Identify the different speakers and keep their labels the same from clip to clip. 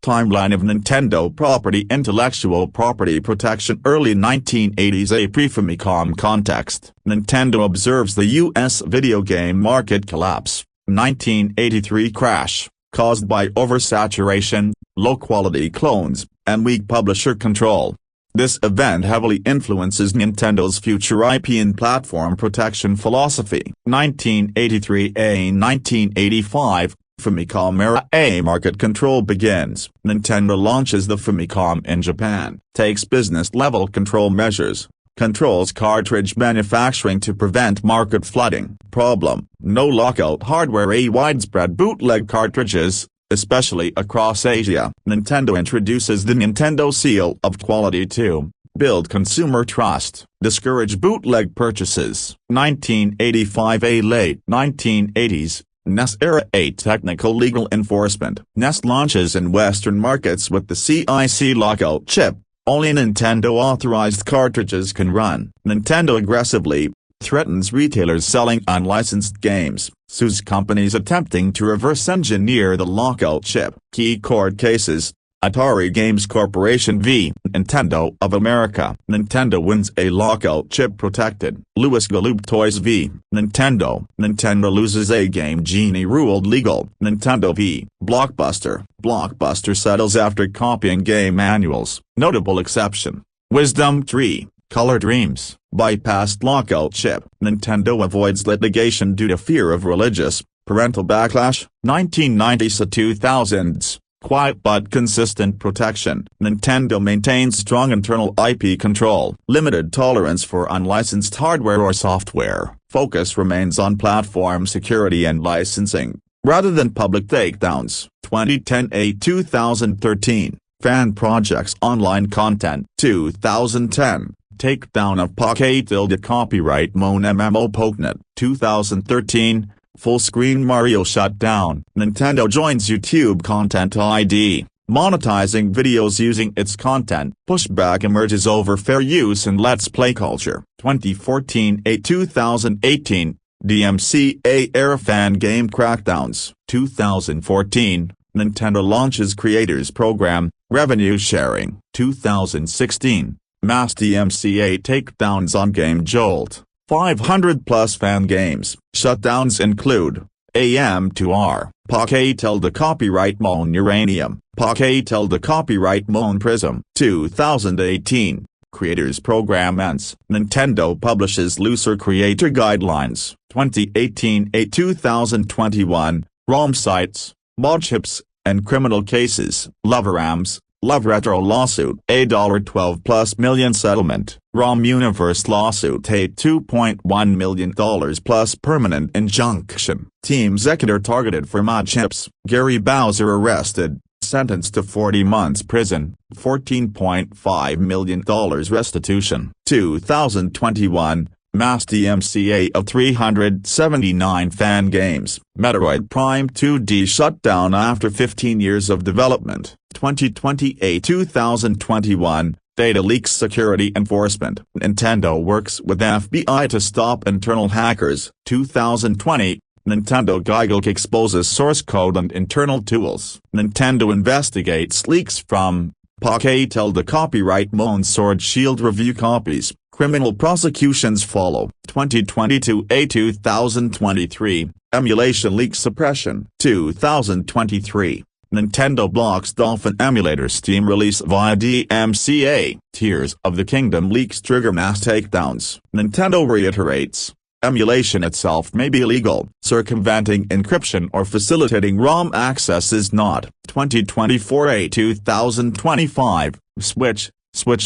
Speaker 1: Timeline of Nintendo property. Intellectual property protection. Early 1980s. A pre-Famicom context. Nintendo observes the U.S. video game market collapse. 1983 crash, caused by oversaturation, low-quality clones, and weak publisher control. This event heavily influences Nintendo's future IP and platform protection philosophy. 1983. A 1985, Famicom era. A market control begins. Nintendo launches the Famicom in Japan, takes business-level control measures, controls cartridge manufacturing to prevent market flooding. Problem: no lockout hardware. A widespread bootleg cartridges, especially across Asia. Nintendo introduces the Nintendo Seal of Quality to build consumer trust, discourage bootleg purchases. 1985. A late 1980s, NES era. A technical legal enforcement. NES launches in Western markets with the CIC lockout chip. Only Nintendo-authorized cartridges can run. Nintendo aggressively threatens retailers selling unlicensed games, sues companies attempting to reverse-engineer the lockout chip. Key court cases: Atari Games Corporation v. Nintendo of America. Nintendo wins. A lockout chip protected. Louis Galoob Toys v. Nintendo. Nintendo loses. A Game Genie ruled legal. Nintendo v. Blockbuster. Blockbuster settles after copying game manuals. Notable exception: Wisdom Tree, Color Dreams, bypassed lockout chip. Nintendo avoids litigation due to fear of religious, parental backlash. 1990s to 2000s. Quiet but consistent protection. Nintendo maintains strong internal IP control. Limited tolerance for unlicensed hardware or software. Focus remains on platform security and licensing, rather than public takedowns. 2010. A 2013, Fan Projects Online Content. 2010, takedown of Poké copyright Mon MMO Pokénet. 2013, full-screen Mario shutdown. Nintendo joins YouTube Content ID, monetizing videos using its content. Pushback emerges over fair use and Let's Play culture. 2014. A 2018, DMCA era fan game crackdowns. 2014, Nintendo launches Creators Program, revenue sharing. 2016, mass DMCA takedowns on Game Jolt. 500-plus fan games. Shutdowns include AM2R, Poké copyright Mon Uranium, Poké copyright Mon Prism. 2018, Creators Program ends. Nintendo publishes looser creator guidelines. 2018. A 2021, ROM sites, mod chips, and criminal cases. Loverams, Love Retro lawsuit. A $12+ million settlement. ROM Universe lawsuit. A $2.1 million plus permanent injunction. Team executor targeted for mod chips. Gary Bowser arrested, sentenced to 40 months prison, $14.5 million restitution. 2021, mass DMCA of 379 fan games. Metroid Prime 2D shut down after 15 years of development. 2020. A 2021, data leaks security enforcement. Nintendo works with FBI to stop internal hackers. 2020, Nintendo Gygax exposes source code and internal tools. Nintendo investigates leaks from Poké copyright Mon Sword Shield review copies. Criminal prosecutions follow. 2022. A 2023, emulation leak suppression. 2023, Nintendo blocks Dolphin emulator Steam release via DMCA. Tears of the Kingdom leaks trigger mass takedowns. Nintendo reiterates, emulation itself may be illegal. Circumventing encryption or facilitating ROM access is not. 2024. A 2025, Switch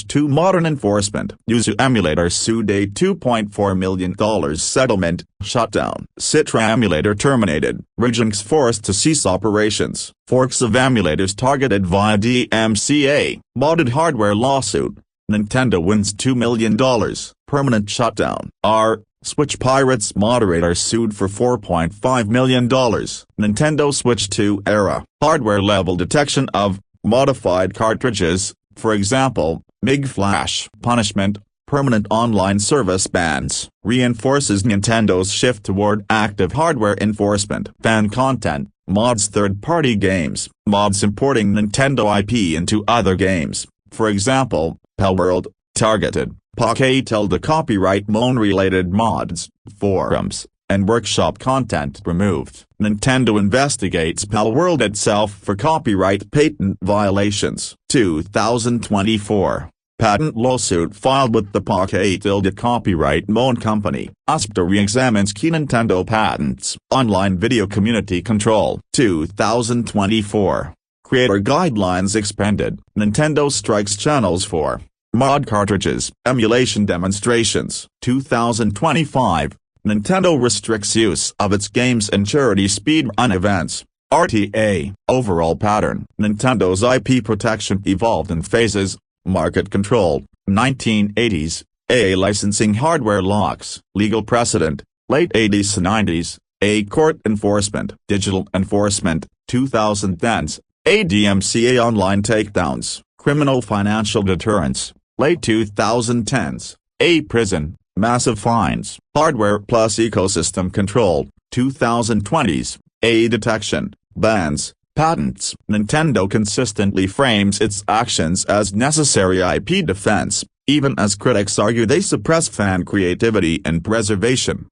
Speaker 1: 2 modern enforcement. Yuzu emulator sued. A $2.4 million settlement. Shutdown. Citra emulator terminated. Regix forced to cease operations. Forks of emulators targeted via DMCA. Modded hardware lawsuit. Nintendo wins $2 million. Permanent shutdown. Switch Pirates moderator sued for $4.5 million. Nintendo Switch 2 era. Hardware level detection of modified cartridges. For example, MIG flash. Punishment, permanent online service bans. Reinforces Nintendo's shift toward active hardware enforcement. Fan content, Mods third-party games. Mods importing Nintendo IP into other games. For example, Palworld, Targeted, Poketell. The copyright related mods, forums, and workshop content removed. Nintendo investigates Palworld itself for copyright patent violations. 2024. Patent lawsuit filed with the Poketell Copyright Moan Company. ASPTA re-examines key Nintendo patents. Online video community control. 2024. Creator guidelines expanded. Nintendo strikes channels for mod cartridges. Emulation demonstrations. 2025. Nintendo restricts use of its games in charity speedrun events. RTA. Overall pattern. Nintendo's IP protection evolved in phases. Market control, 1980s, licensing hardware locks, legal precedent, late 80s to 90s, court enforcement, digital enforcement, 2010s, DMCA online takedowns, criminal financial deterrence, late 2010s, prison, massive fines, hardware plus ecosystem control, 2020s, detection, bans, patents. Nintendo consistently frames its actions as necessary IP defense, even as critics argue they suppress fan creativity and preservation.